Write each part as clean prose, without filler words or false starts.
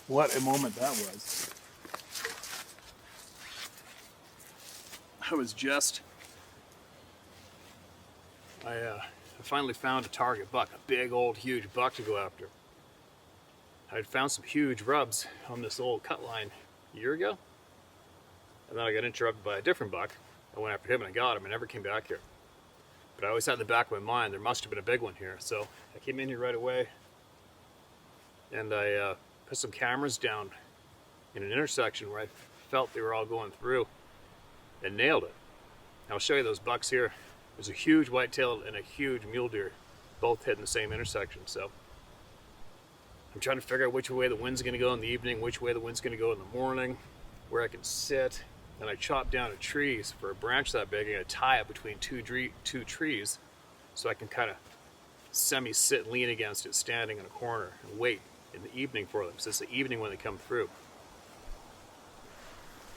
What a moment that was. I finally found a target buck, a big old huge buck to go after. I'd found some huge rubs on this old cut line a year ago, and then I got interrupted by a different buck. I went after him and I got him. I never came back here. But I always had in the back of my mind there must have been a big one here. So I came in here right away and I put some cameras down in an intersection where I felt they were all going through and nailed it. I'll show you those bucks here. There's a huge whitetail and a huge mule deer, both hitting the same intersection. So I'm trying to figure out which way the wind's going to go in the evening, which way the wind's going to go in the morning, where I can sit. And I chopped down a tree for a branch that big, and I tie it between two trees so I can kind of semi-sit and lean against it, standing in a corner and wait in the evening for them. So it's the evening when they come through.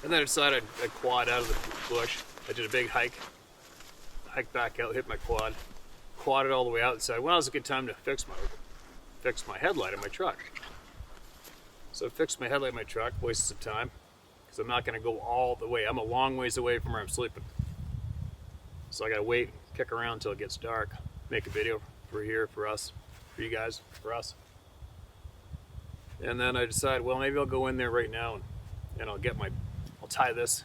And then I decided I'd quad out of the bush. I did a big hike back out, hit my quadded all the way out, and decided, well, it's a good time to fix my headlight in my truck. So I fixed my headlight in my truck, wasted some time, because I'm not going to go all the way. I'm a long ways away from where I'm sleeping. So I got to wait, kick around until it gets dark, make a video for here, for us, for you guys, for us. And then I decided, well, maybe I'll go in there right now and I'll tie this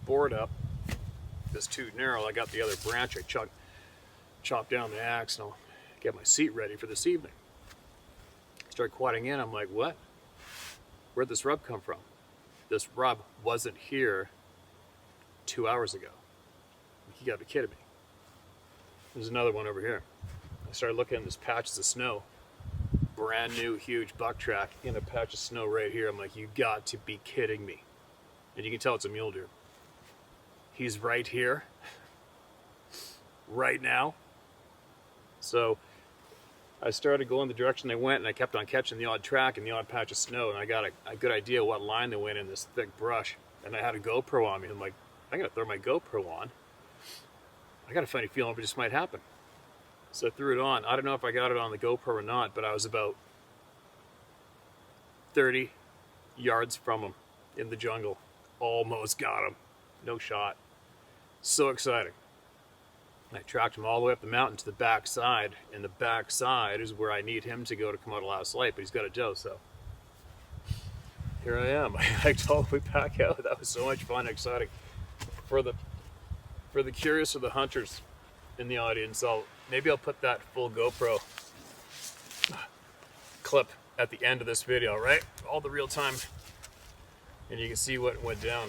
board up. This too narrow. I got the other branch. I chopped down the axe and I'll get my seat ready for this evening. Start quadding in. I'm like, what? Where'd this rub come from? This rub wasn't here 2 hours ago. You gotta be kidding me. There's another one over here. I started looking at this patches of snow. Brand new, huge buck track in a patch of snow right here. I'm like, you got to be kidding me. And you can tell it's a mule deer. He's right here, right now. So I started going the direction they went, and I kept on catching the odd track and the odd patch of snow, and I got a good idea what line they went in this thick brush. And I had a GoPro on me. I'm like, I'm gonna throw my GoPro on. I got a funny feeling it just might happen. So I threw it on. I don't know if I got it on the GoPro or not, but I was about 30 yards from him in the jungle. Almost got him. No shot. So exciting. I tracked him all the way up the mountain to the back side, and the back side is where I need him to go to come out of last light, but he's got a doe, so here I am. I hiked all the way back out. That was so much fun and exciting. For the curious or the hunters in the audience, maybe I'll put that full GoPro clip at the end of this video, right? All the real time, and you can see what went down.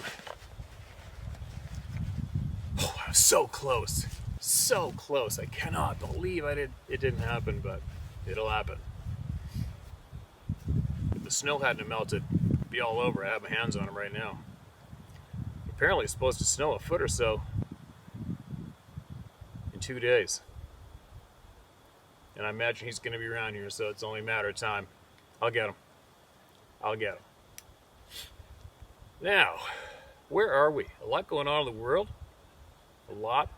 Oh, I was so close. So close. I cannot believe it didn't happen, but it'll happen. If the snow hadn't melted, it'd be all over. I have my hands on him right now. Apparently it's supposed to snow a foot or so in 2 days. And I imagine he's going to be around here, so it's only a matter of time. I'll get him. I'll get him. Now, where are we? A lot going on in the world. A lot.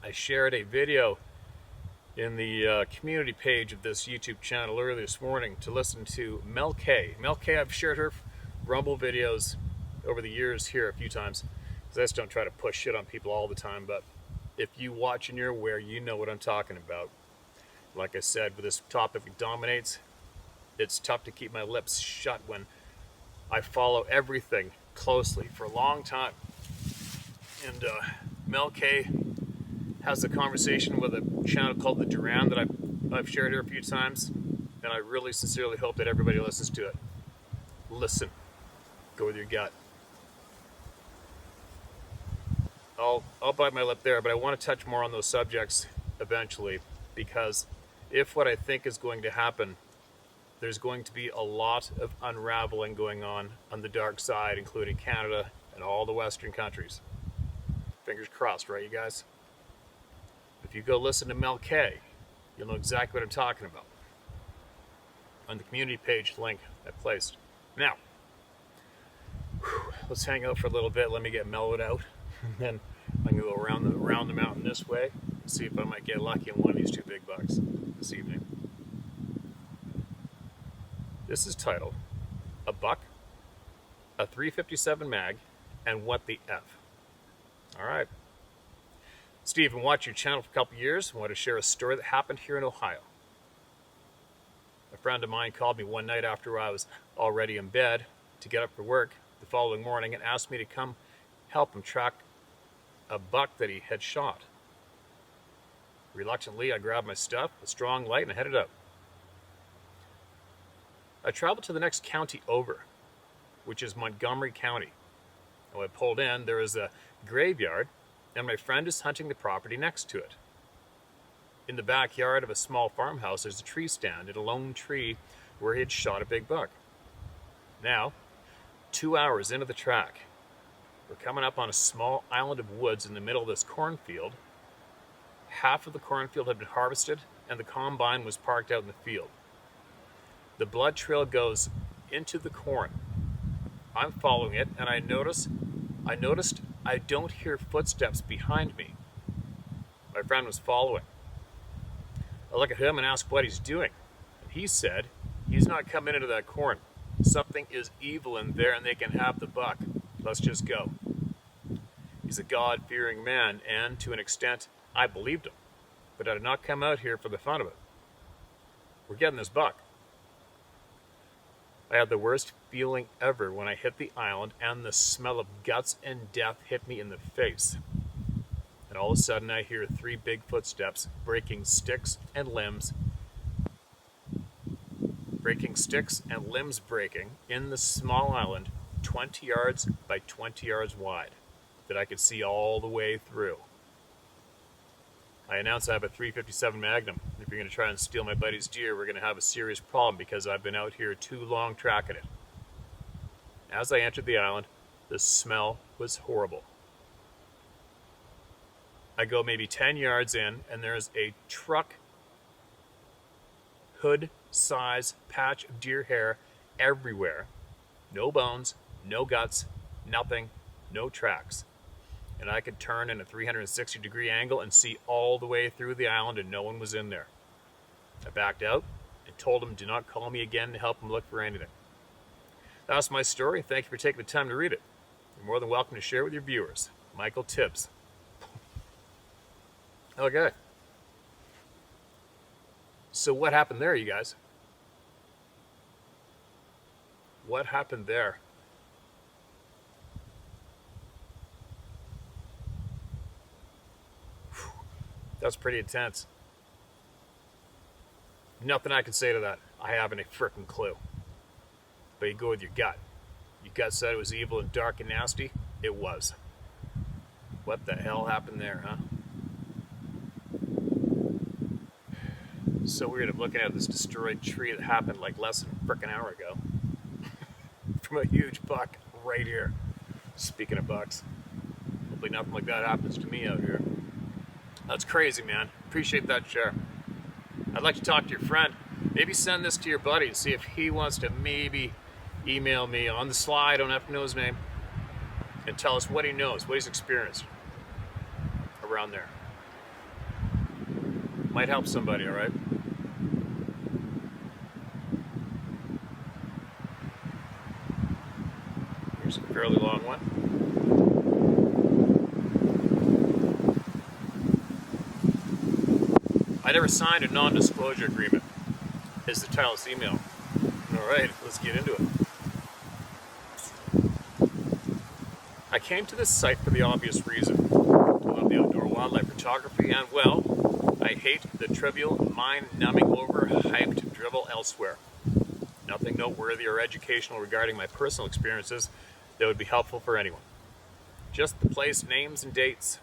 I shared a video in the community page of this YouTube channel earlier this morning to listen to Mel K. Mel K, I've shared her Rumble videos over the years here a few times, because I just don't try to push shit on people all the time, but if you watch and you're aware, you know what I'm talking about. Like I said, with this topic dominates, it's tough to keep my lips shut when I follow everything closely for a long time. And Mel K has a conversation with a channel called The Duran that I've shared here a few times, and I really sincerely hope that everybody listens to it. Listen. Go with your gut. I'll bite my lip there, but I want to touch more on those subjects eventually, because if what I think is going to happen, there's going to be a lot of unraveling going on the dark side, including Canada and all the Western countries. Fingers crossed, right, you guys? If you go listen to Mel K, you'll know exactly what I'm talking about. On the community page link I placed. Now, let's hang out for a little bit. Let me get mellowed out, and then I'm gonna go around the mountain this way and see if I might get lucky on one of these two big bucks this evening. This is titled A Buck, a 357 mag, and What the F. All right. Steve, I've watched your channel for a couple years. I want to share a story that happened here in Ohio. A friend of mine called me one night after I was already in bed to get up for work the following morning and asked me to come help him track a buck that he had shot. Reluctantly, I grabbed my stuff, a strong light, and headed out. I traveled to the next county over, which is Montgomery County. And when I pulled in, there is a graveyard, and my friend is hunting the property next to it. In the backyard of a small farmhouse, there's a tree stand and a lone tree where he had shot a big buck. Now, 2 hours into the track, we're coming up on a small island of woods in the middle of this cornfield. Half of the cornfield had been harvested, and the combine was parked out in the field. The blood trail goes into the corn. I'm following it, and I noticed I don't hear footsteps behind me. My friend was following. I look at him and ask what he's doing. And he said, he's not coming into that corn. Something is evil in there, and they can have the buck. Let's just go. He's a God-fearing man, and to an extent, I believed him. But I did not come out here for the fun of it. We're getting this buck. I had the worst feeling ever when I hit the island and the smell of guts and death hit me in the face. And all of a sudden I hear 3 big footsteps breaking sticks and limbs breaking in the small island 20 yards by 20 yards wide that I could see all the way through. I announced I have a 357 Magnum. If you're going to try and steal my buddy's deer, we're going to have a serious problem because I've been out here too long tracking it. As I entered the island, the smell was horrible. I go maybe 10 yards in, and there's a truck hood-size patch of deer hair everywhere. No bones, no guts, nothing, no tracks. And I could turn in a 360-degree angle and see all the way through the island, and no one was in there. I backed out and told him do not call me again to help him look for anything. That's my story. Thank you for taking the time to read it. You're more than welcome to share it with your viewers. Michael Tibbs. Okay. So what happened there, you guys? What happened there? That's pretty intense. Nothing I can say to that. I haven't a frickin' clue. But you go with your gut. Your gut said it was evil and dark and nasty. It was. What the hell happened there, huh? So weird. I'm looking at this destroyed tree that happened like less than a frickin' hour ago. From a huge buck right here. Speaking of bucks. Hopefully nothing like that happens to me out here. That's crazy, man. Appreciate that share. I'd like to talk to your friend. Maybe send this to your buddy and see if he wants to maybe email me on the slide. I don't have to know his name. And tell us what he knows, what he's experienced around there. Might help somebody, all right? Here's a fairly long one. I never signed a non-disclosure agreement, is the title of this email. All right, let's get into it. I came to this site for the obvious reason. I love the outdoor wildlife photography, and, well, I hate the trivial, mind-numbing, overhyped drivel elsewhere. Nothing noteworthy or educational regarding my personal experiences that would be helpful for anyone. Just the place, names, and dates.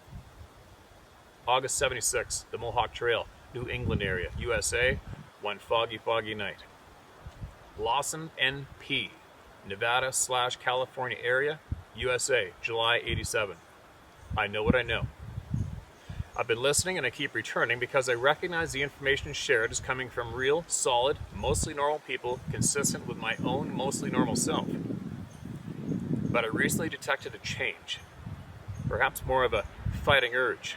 August 76, the Mohawk Trail, New England area, USA, one foggy night. Lawson, NP, Nevada/California area, USA, July 87. I know what I know. I've been listening and I keep returning because I recognize the information shared is coming from real, solid, mostly normal people consistent with my own mostly normal self. But I recently detected a change, perhaps more of a fighting urge.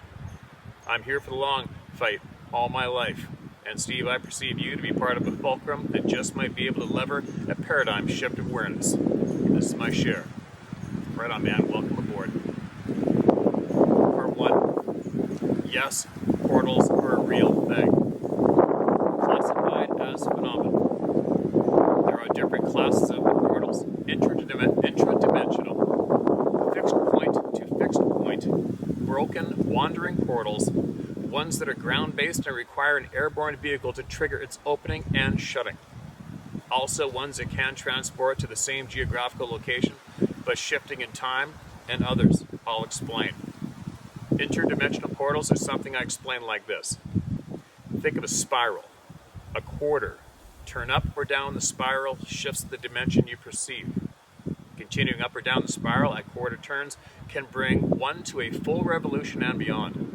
I'm here for the long fight all my life. And Steve, I perceive you to be part of a fulcrum that just might be able to lever a paradigm shift of awareness. This is my share. Right on, man. Welcome aboard. Part 1. Yes, portals are a real thing. Classified as phenomena. There are different classes of portals. Intradimensional, fixed point to fixed point, broken, wandering portals, ones that are ground-based and require an airborne vehicle to trigger its opening and shutting. Also ones that can transport to the same geographical location, but shifting in time, and others. I'll explain. Interdimensional portals are something I explain like this. Think of a spiral. A quarter. Turn up or down the spiral shifts the dimension you perceive. Continuing up or down the spiral at quarter turns can bring one to a full revolution and beyond.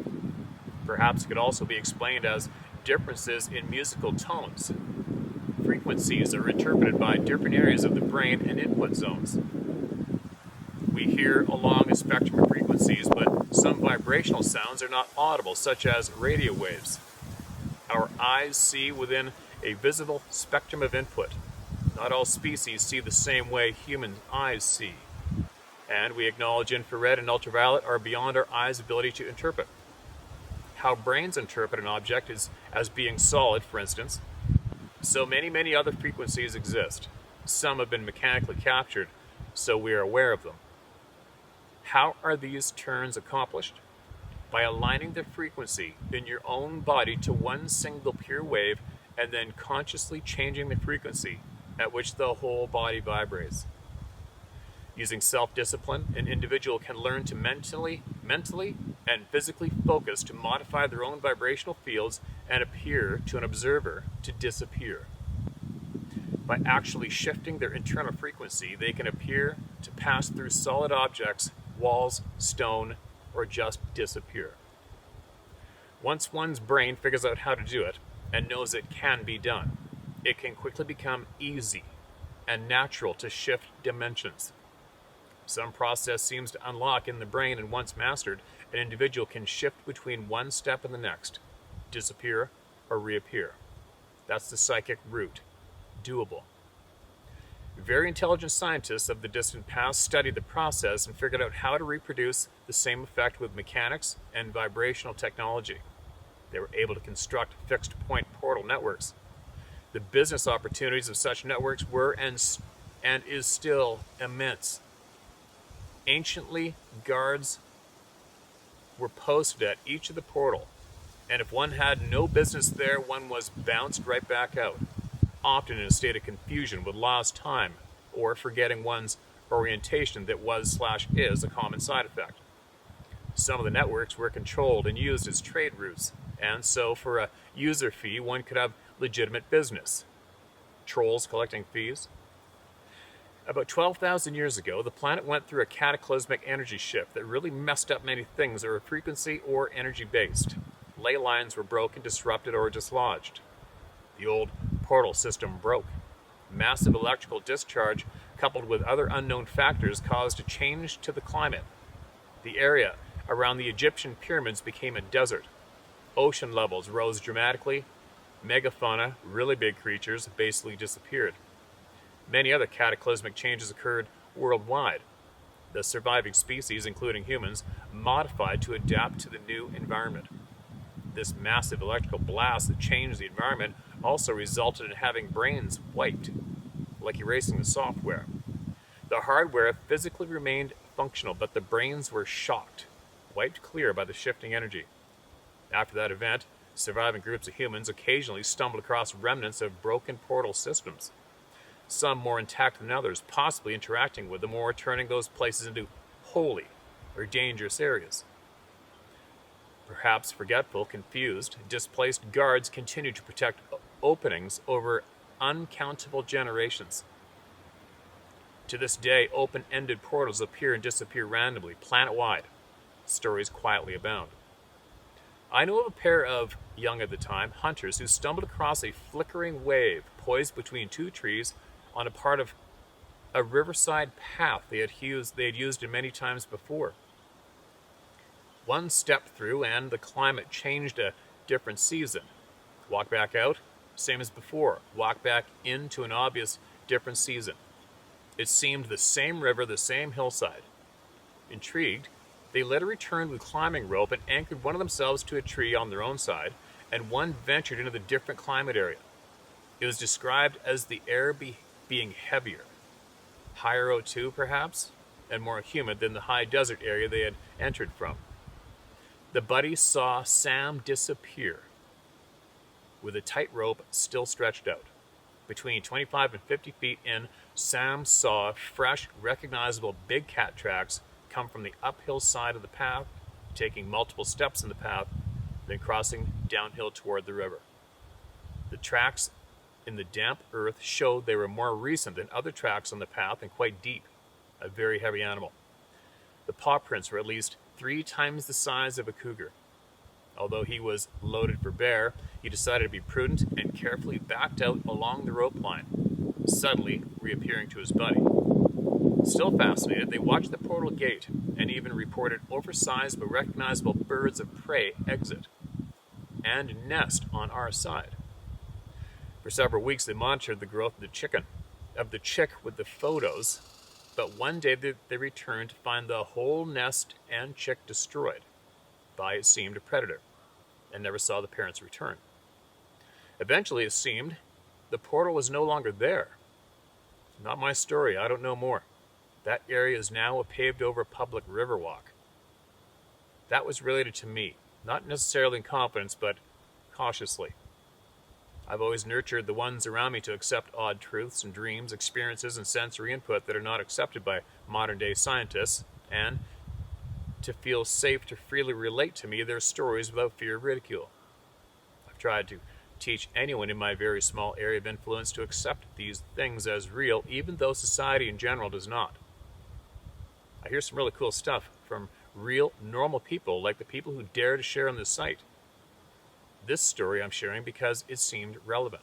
Perhaps it could also be explained as differences in musical tones. Frequencies are interpreted by different areas of the brain and input zones. We hear along a spectrum of frequencies, but some vibrational sounds are not audible, such as radio waves. Our eyes see within a visible spectrum of input. Not all species see the same way human eyes see. And we acknowledge infrared and ultraviolet are beyond our eyes' ability to interpret. How brains interpret an object is as being solid, for instance. So many other frequencies exist. Some have been mechanically captured, so we are aware of them. How are these turns accomplished? By aligning the frequency in your own body to one single pure wave and then consciously changing the frequency at which the whole body vibrates. Using self-discipline, an individual can learn to mentally and physically focus to modify their own vibrational fields and appear to an observer to disappear. By actually shifting their internal frequency, they can appear to pass through solid objects, walls, stone, or just disappear. Once one's brain figures out how to do it and knows it can be done, it can quickly become easy and natural to shift dimensions. Some process seems to unlock in the brain, and once mastered, an individual can shift between one step and the next, disappear or reappear. That's the psychic route. Doable. Very intelligent scientists of the distant past studied the process and figured out how to reproduce the same effect with mechanics and vibrational technology. They were able to construct fixed point portal networks. The business opportunities of such networks were and is still immense. Anciently, guards were posted at each of the portal, and if one had no business there, one was bounced right back out, often in a state of confusion with lost time or forgetting one's orientation that was/is a common side effect. Some of the networks were controlled and used as trade routes, and so for a user fee, one could have legitimate business. Trolls collecting fees. About 12,000 years ago, the planet went through a cataclysmic energy shift that really messed up many things that were frequency or energy-based. Ley lines were broken, disrupted, or dislodged. The old portal system broke. Massive electrical discharge, coupled with other unknown factors, caused a change to the climate. The area around the Egyptian pyramids became a desert. Ocean levels rose dramatically. Megafauna, really big creatures, basically disappeared. Many other cataclysmic changes occurred worldwide. The surviving species, including humans, modified to adapt to the new environment. This massive electrical blast that changed the environment also resulted in having brains wiped, like erasing the software. The hardware physically remained functional, but the brains were shocked, wiped clear by the shifting energy. After that event, surviving groups of humans occasionally stumbled across remnants of broken portal systems. Some more intact than others, possibly interacting with them or turning those places into holy or dangerous areas. Perhaps forgetful, confused, displaced guards continue to protect openings over uncountable generations. To this day, open-ended portals appear and disappear randomly, planet-wide. Stories quietly abound. I know of a pair of, young at the time, hunters who stumbled across a flickering wave poised between two trees on a part of a riverside path they had used it many times before. One stepped through and the climate changed a different season. Walk back out, same as before. Walk back into an obvious different season. It seemed the same river, the same hillside. Intrigued, they later returned with climbing rope and anchored one of themselves to a tree on their own side, and one ventured into the different climate area. It was described as the air being heavier, higher O2 perhaps, and more humid than the high desert area they had entered from. The buddies saw Sam disappear, with a tight rope still stretched out. Between 25 and 50 feet in, Sam saw fresh, recognizable big cat tracks come from the uphill side of the path, taking multiple steps in the path, then crossing downhill toward the river. The tracks in the damp earth showed they were more recent than other tracks on the path and quite deep, a very heavy animal. The paw prints were at least 3 times the size of a cougar. Although he was loaded for bear, he decided to be prudent and carefully backed out along the rope line, suddenly reappearing to his buddy. Still fascinated, they watched the portal gate and even reported oversized but recognizable birds of prey exit and nest on our side. For several weeks, they monitored the growth of the chick with the photos, but one day they returned to find the whole nest and chick destroyed by, it seemed, a predator, and never saw the parents return. Eventually, it seemed, the portal was no longer there. Not my story, I don't know more. That area is now a paved-over public river walk. That was related to me, not necessarily in confidence, but cautiously. I've always nurtured the ones around me to accept odd truths and dreams, experiences, and sensory input that are not accepted by modern-day scientists, and to feel safe to freely relate to me their stories without fear of ridicule. I've tried to teach anyone in my very small area of influence to accept these things as real, even though society in general does not. I hear some really cool stuff from real, normal people, like the people who dare to share on this site. This story I'm sharing because it seemed relevant.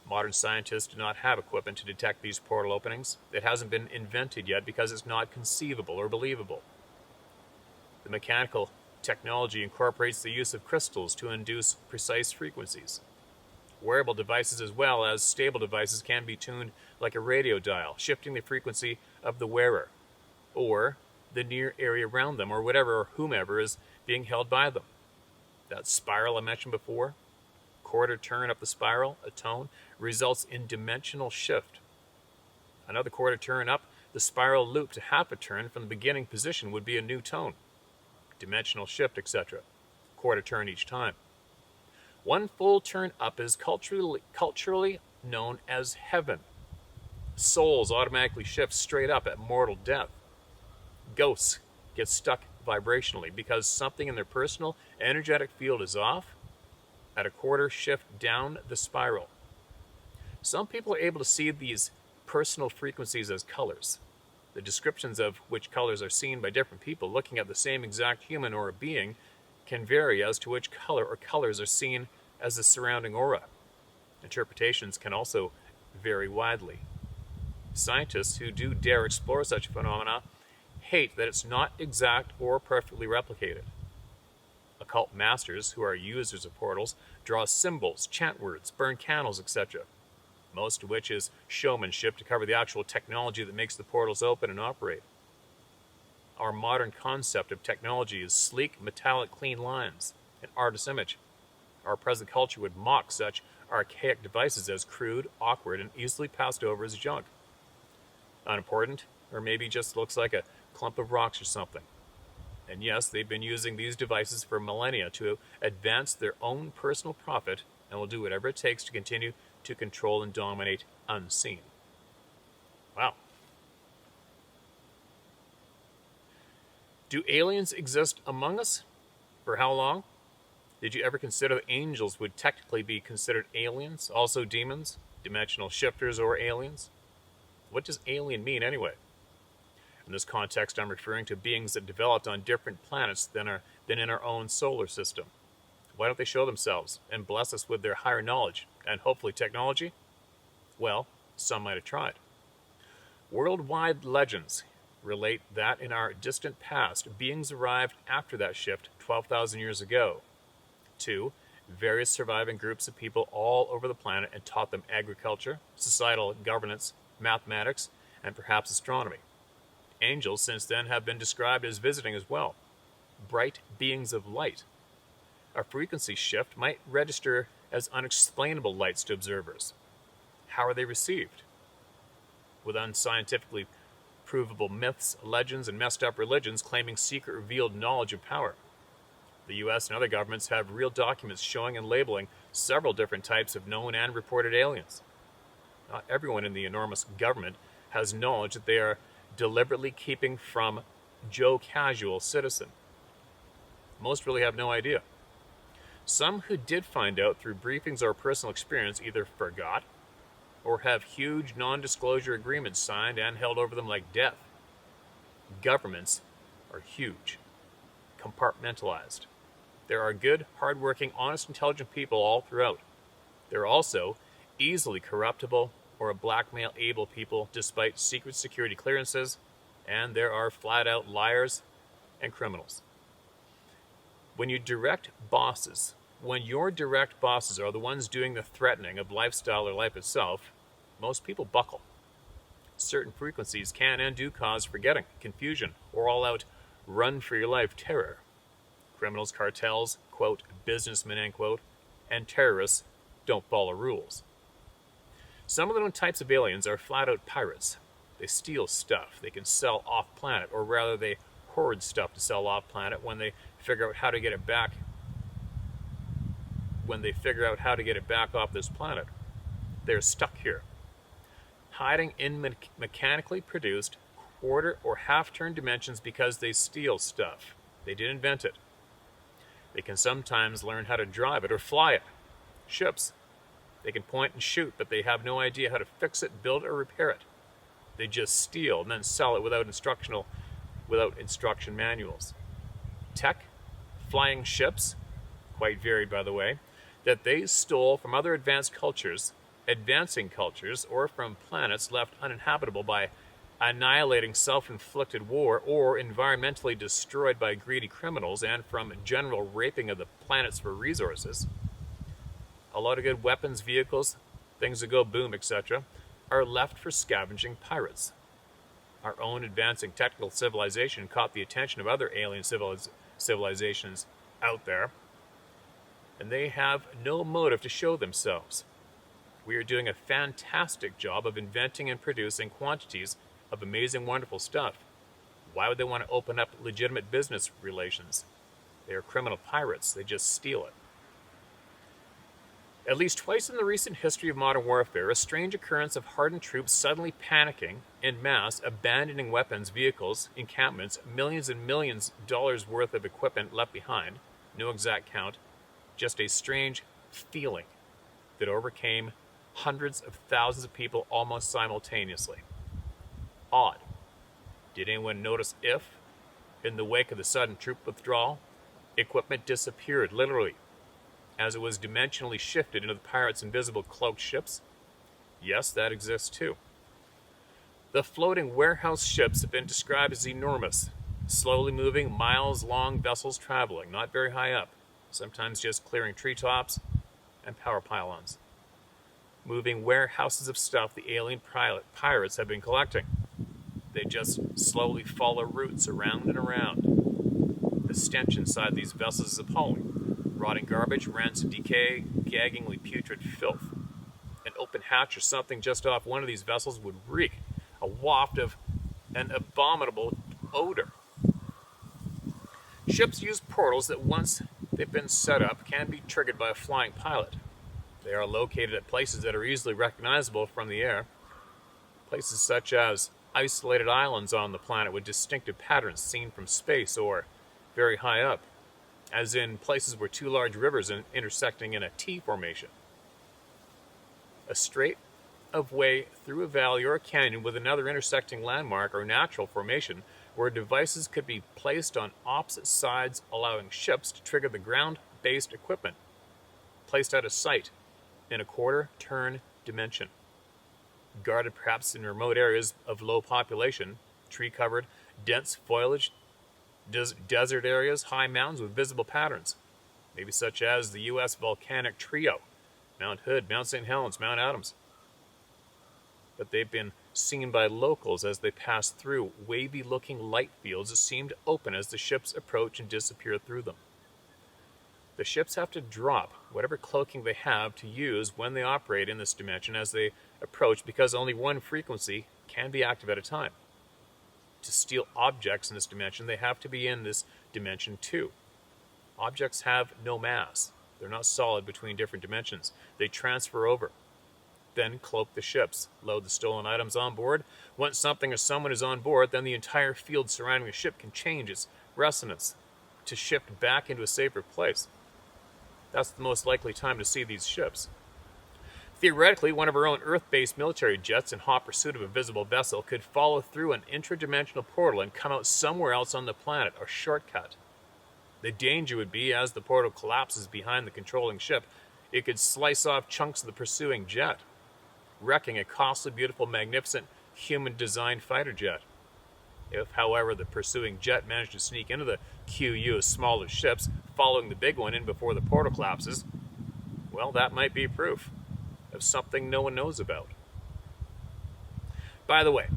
Modern scientists do not have equipment to detect these portal openings. It hasn't been invented yet because it's not conceivable or believable. The mechanical technology incorporates the use of crystals to induce precise frequencies. Wearable devices as well as stable devices can be tuned like a radio dial, shifting the frequency of the wearer, or the near area around them, or whatever or whomever is being held by them. That spiral I mentioned before, quarter turn up the spiral, a tone, results in dimensional shift. Another quarter turn up the spiral loop to half a turn from the beginning position would be a new tone. Dimensional shift, etc. Quarter turn each time. One full turn up is culturally known as heaven. Souls automatically shift straight up at mortal death. Ghosts get stuck vibrationally because something in their personal energetic field is off at a quarter shift down the spiral. Some people are able to see these personal frequencies as colors. The descriptions of which colors are seen by different people looking at the same exact human or a being can vary as to which color or colors are seen as the surrounding aura. Interpretations can also vary widely. Scientists who do dare explore such phenomena hate that it's not exact or perfectly replicated. Occult masters, who are users of portals, draw symbols, chant words, burn candles, etc., most of which is showmanship to cover the actual technology that makes the portals open and operate. Our modern concept of technology is sleek, metallic, clean lines, an artist's image. Our present culture would mock such archaic devices as crude, awkward, and easily passed over as junk. Unimportant, or maybe just looks like a clump of rocks or something. And yes, they've been using these devices for millennia to advance their own personal profit and will do whatever it takes to continue to control and dominate unseen. Wow. Do aliens exist among us? For how long? Did you ever consider that angels would technically be considered aliens, also demons, dimensional shifters, or aliens? What does alien mean anyway? In this context, I'm referring to beings that developed on different planets than in our own solar system. Why don't they show themselves and bless us with their higher knowledge and hopefully technology? Well, some might have tried. Worldwide legends relate that in our distant past, beings arrived after that shift 12,000 years ago to various surviving groups of people all over the planet and taught them agriculture, societal governance, mathematics, and perhaps astronomy. Angels since then have been described as visiting as well, bright beings of light. A frequency shift might register as unexplainable lights to observers. How are they received? With unscientifically provable myths, legends, and messed up religions claiming secret revealed knowledge and power. The US and other governments have real documents showing and labeling several different types of known and reported aliens. Not everyone in the enormous government has knowledge that they are deliberately keeping from Joe Casual citizen. Most really have no idea. Some who did find out through briefings or personal experience either forgot or have huge non-disclosure agreements signed and held over them like death. Governments are huge, compartmentalized. There are good, hardworking, honest, intelligent people all throughout. There are also easily corruptible or blackmail able people despite secret security clearances, and there are flat-out liars and criminals. When your direct bosses are the ones doing the threatening of lifestyle or life itself, most people buckle. Certain frequencies can and do cause forgetting, confusion, or all-out run-for-your-life terror. Criminals, cartels, quote, businessmen, end quote, and terrorists don't follow rules. Some of the known types of aliens are flat-out pirates. They steal stuff they can sell off-planet, or rather they hoard stuff to sell off-planet when they figure out how to get it back off this planet. They're stuck here, hiding in mechanically produced quarter or half-turn dimensions because they steal stuff. They didn't invent it. They can sometimes learn how to drive it or fly it. Ships. They can point and shoot, but they have no idea how to fix it, build it, or repair it. They just steal and then sell it without instruction manuals. Tech, flying ships, quite varied by the way, that they stole from other advancing cultures, or from planets left uninhabitable by annihilating self-inflicted war or environmentally destroyed by greedy criminals, and from general raping of the planets for resources. A lot of good weapons, vehicles, things that go boom, etc., are left for scavenging pirates. Our own advancing technical civilization caught the attention of other alien civilizations out there, and they have no motive to show themselves. We are doing a fantastic job of inventing and producing quantities of amazing, wonderful stuff. Why would they want to open up legitimate business relations? They are criminal pirates. They just steal it. At least twice in the recent history of modern warfare, a strange occurrence of hardened troops suddenly panicking en masse, abandoning weapons, vehicles, encampments, millions and millions of dollars worth of equipment left behind, no exact count, just a strange feeling that overcame hundreds of thousands of people almost simultaneously. Odd. Did anyone notice if, in the wake of the sudden troop withdrawal, equipment disappeared, literally, as it was dimensionally shifted into the pirates' invisible cloaked ships? Yes, that exists too. The floating warehouse ships have been described as enormous, slowly moving, miles-long vessels traveling, not very high up, sometimes just clearing treetops and power pylons. Moving warehouses of stuff the alien pirates have been collecting. They just slowly follow routes around and around. The stench inside these vessels is appalling. Rotting garbage, rancid decay, gaggingly putrid filth. An open hatch or something just off one of these vessels would reek a waft of an abominable odor. Ships use portals that, once they've been set up, can be triggered by a flying pilot. They are located at places that are easily recognizable from the air. Places such as isolated islands on the planet with distinctive patterns seen from space or very high up, as in places where two large rivers are intersecting in a T formation. A straight of way through a valley or a canyon with another intersecting landmark or natural formation where devices could be placed on opposite sides, allowing ships to trigger the ground-based equipment placed out of sight in a quarter-turn dimension. Guarded perhaps in remote areas of low population, tree-covered, dense foliage, desert areas, high mountains with visible patterns. maybe such as the U.S. volcanic trio, Mount Hood, Mount St. Helens, Mount Adams. But they've been seen by locals as they pass through wavy-looking light fields that seem to open as the ships approach and disappear through them. The ships have to drop whatever cloaking they have to use when they operate in this dimension as they approach, because only one frequency can be active at a time. To steal objects in this dimension, they have to be in this dimension too. Objects have no mass. They're not solid between different dimensions. They transfer over. Then cloak the ships, load the stolen items on board. Once something or someone is on board, then the entire field surrounding the ship can change its resonance to shift back into a safer place. That's the most likely time to see these ships. Theoretically, one of our own Earth-based military jets in hot pursuit of a visible vessel could follow through an interdimensional portal and come out somewhere else on the planet, a shortcut. The danger would be, as the portal collapses behind the controlling ship, it could slice off chunks of the pursuing jet, wrecking a costly, beautiful, magnificent, human-designed fighter jet. If, however, the pursuing jet managed to sneak into the QU of smaller ships, following the big one in before the portal collapses, well, that might be proof of something no one knows about. By the way,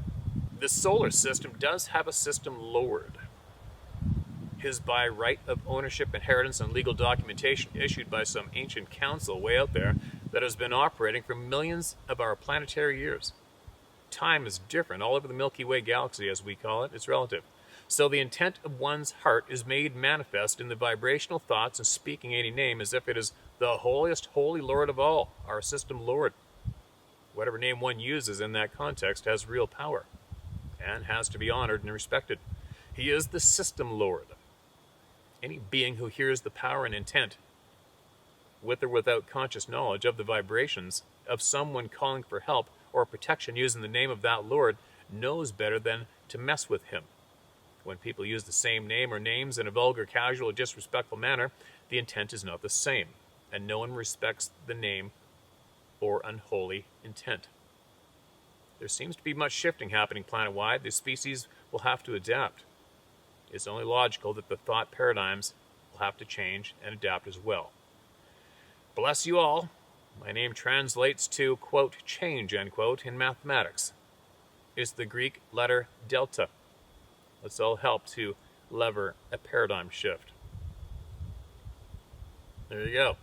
the solar system does have a system lord. His by right of ownership, inheritance, and legal documentation issued by some ancient council way out there that has been operating for millions of our planetary years. Time is different all over the Milky Way galaxy, as we call it. It's relative. So the intent of one's heart is made manifest in the vibrational thoughts and speaking any name as if it is the holiest holy Lord of all, our system Lord. Whatever name one uses in that context has real power and has to be honored and respected. He is the system Lord. Any being who hears the power and intent, with or without conscious knowledge of the vibrations of someone calling for help or protection using the name of that Lord, knows better than to mess with him. When people use the same name or names in a vulgar, casual, or disrespectful manner, the intent is not the same, and no one respects the name or unholy intent. There seems to be much shifting happening planet-wide. The species will have to adapt. It's only logical that the thought paradigms will have to change and adapt as well. Bless you all. My name translates to, quote, change, end quote, in mathematics. It's the Greek letter delta. Let's all help to lever a paradigm shift. There you go.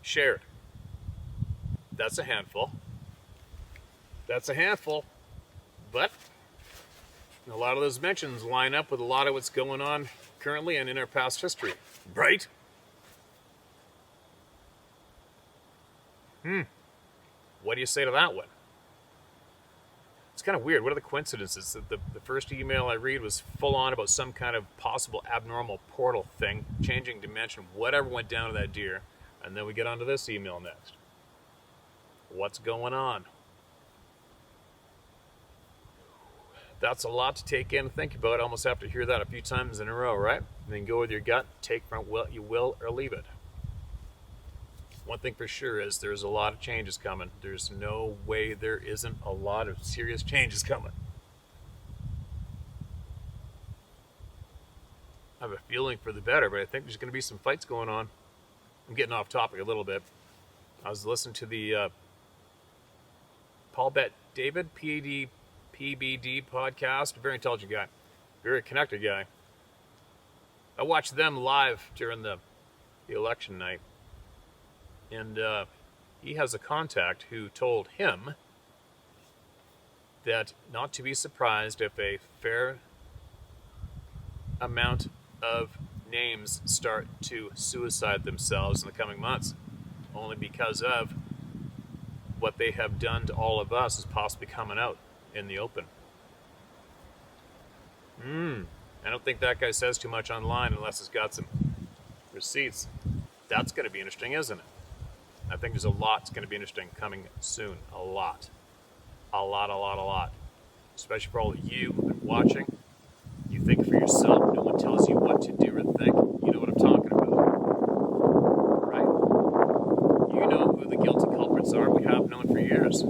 Shared. That's a handful. That's a handful. But a lot of those mentions line up with a lot of what's going on currently and in our past history. Right? What do you say to that one? It's kind of weird. What are the coincidences? The first email I read was full on about some kind of possible abnormal portal thing, changing dimension, whatever went down to that deer. And then we get onto this email next. What's going on? That's a lot to take in and think about. I almost have to hear that a few times in a row, right? And then go with your gut, take from what you will or leave it. One thing for sure is there's a lot of changes coming. There's no way there isn't a lot of serious changes coming. I have a feeling for the better, but I think there's going to be some fights going on. I'm getting off topic a little bit. I was listening to the Paul Bet David, PBD podcast, a very intelligent guy, very connected guy. I watched them live during the election night. And he has a contact who told him that not to be surprised if a fair amount of names start to suicide themselves in the coming months, only because of what they have done to all of us is possibly coming out in the open. I don't think that guy says too much online unless he's got some receipts. That's going to be interesting, isn't it? I think there's a lot that's going to be interesting coming soon. A lot. Especially for all of you who've been watching. You think for yourself. No one tells you what to do or think. You know what I'm talking about. Right? You know who the guilty culprits are. We have known for years.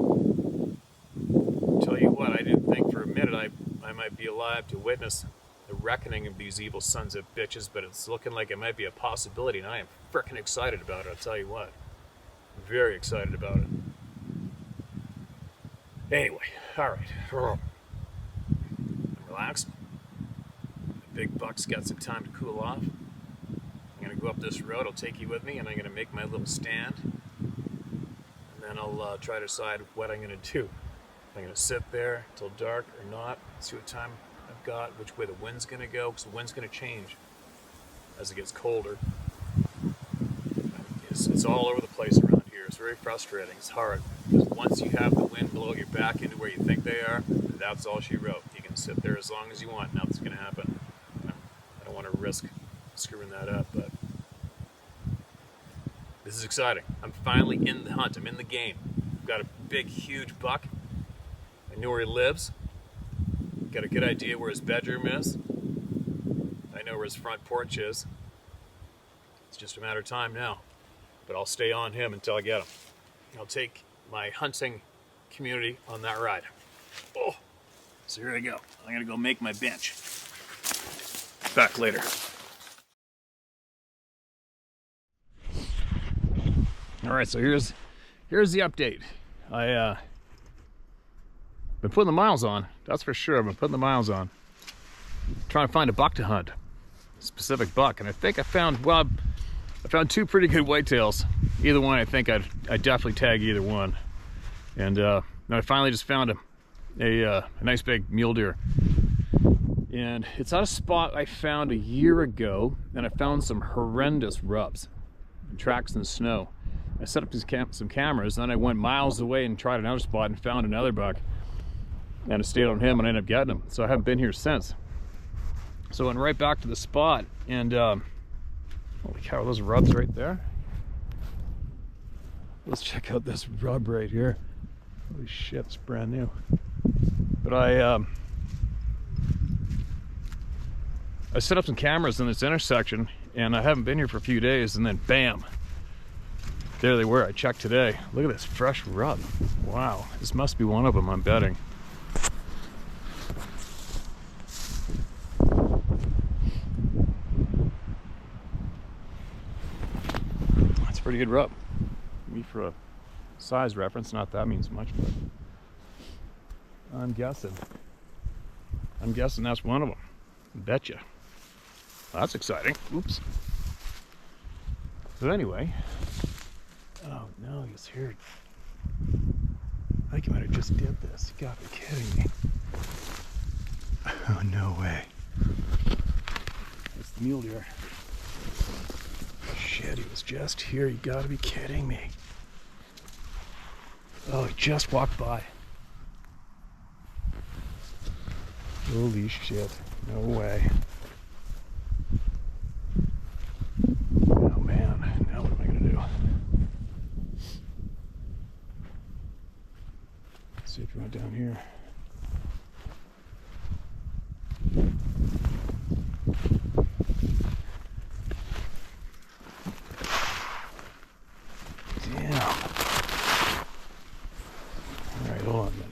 Tell you what, I didn't think for a minute I might be alive to witness the reckoning of these evil sons of bitches, but it's looking like it might be a possibility, and I am frickin' excited about it, I'll tell you what. Very excited about it. Anyway, alright. I'm relaxed. The big buck's got some time to cool off. I'm going to go up this road, I'll take you with me, and I'm going to make my little stand. And then I'll try to decide what I'm going to do. If I'm going to sit there till dark or not, see what time I've got, which way the wind's going to go, because the wind's going to change as it gets colder. It's all over the place around here. It's very frustrating. It's hard. Because once you have the wind blow your back into where you think they are, that's all she wrote. You can sit there as long as you want. Nothing's going to happen. I don't want to risk screwing that up, but this is exciting. I'm finally in the hunt. I'm in the game. I've got a big, huge buck. I know where he lives. Got a good idea where his bedroom is. I know where his front porch is. It's just a matter of time now. But I'll stay on him until I get him. I'll take my hunting community on that ride. Oh, so here I go. I'm gonna go make my bench. Back later. All right, so here's the update. I been putting the miles on. That's for sure. I've been putting the miles on. Trying to find a buck to hunt, a specific buck, and I think I found two pretty good whitetails. Either one, I think I'd definitely tag either one. And I finally just found a nice big mule deer. And it's at a spot I found a year ago, and I found some horrendous rubs, tracks in the snow. I set up some cameras, then I went miles away and tried another spot and found another buck. And I stayed on him and I ended up getting him. So I haven't been here since. So I went right back to the spot, and holy cow, are those rubs right there? Let's check out this rub right here. Holy shit, it's brand new. But I set up some cameras in this intersection, and I haven't been here for a few days, and then bam, there they were. I checked today. Look at this fresh rub. Wow, this must be one of them, I'm betting. That's a pretty good rub. Me for a size reference, not that means much, but I'm guessing that's one of them. Betcha. Well, that's exciting. Oops. So anyway, oh no, he's here. I think he might have just did this. You gotta be kidding me. Oh, no way. That's the mule deer. Shit, he was just here. You gotta be kidding me. Oh, he just walked by. Holy shit. No way. Oh man, now what am I gonna do? Let's see if he went down here. Damn. All right, hold on a minute.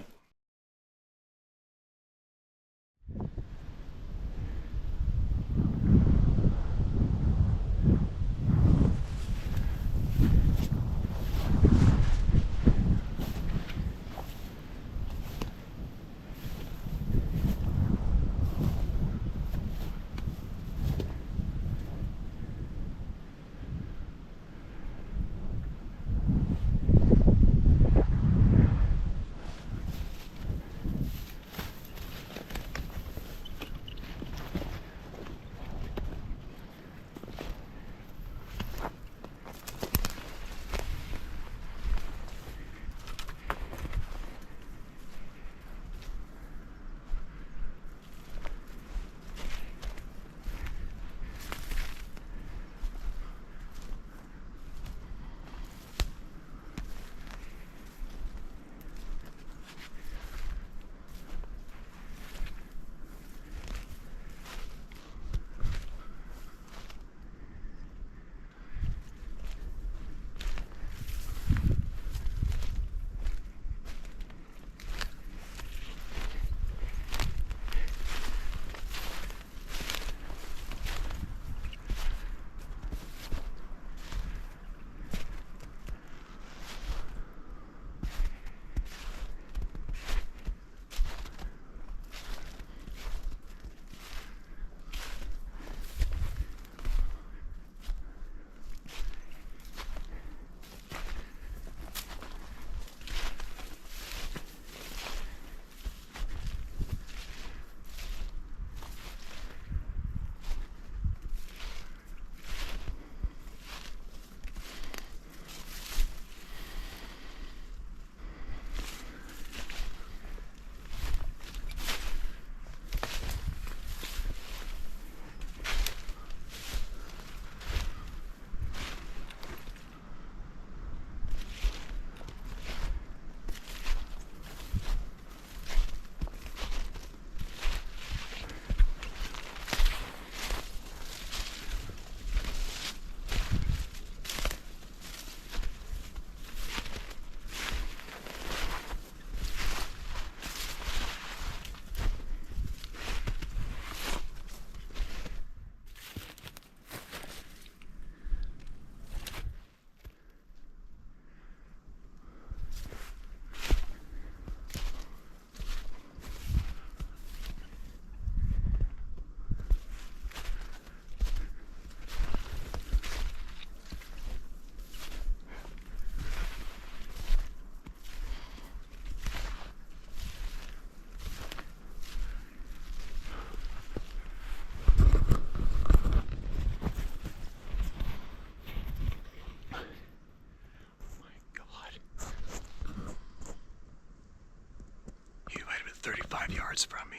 yards from me.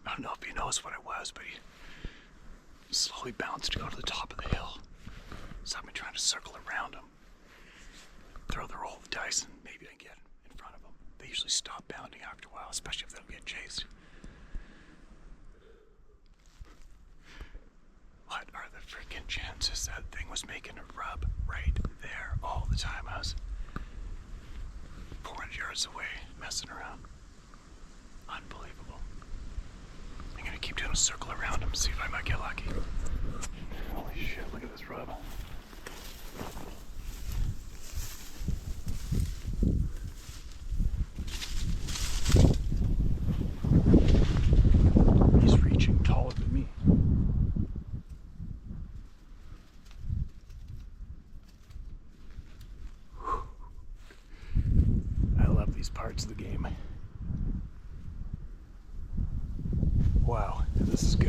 I don't know if he knows what it was, but he slowly bounced to go to the top of the hill. Saw me trying to circle around him. Throw the roll of dice and maybe I get in front of them. They usually stop bounding after a while, especially if they don't get chased. What are the freaking chances that thing was making a rub right there all the time? I was 400 yards away, messing around. Unbelievable. I'm gonna keep doing a circle around him, see if I might get lucky. Holy shit, look at this rub. He's reaching taller than me. I love these parts of the game. Wow, this is good.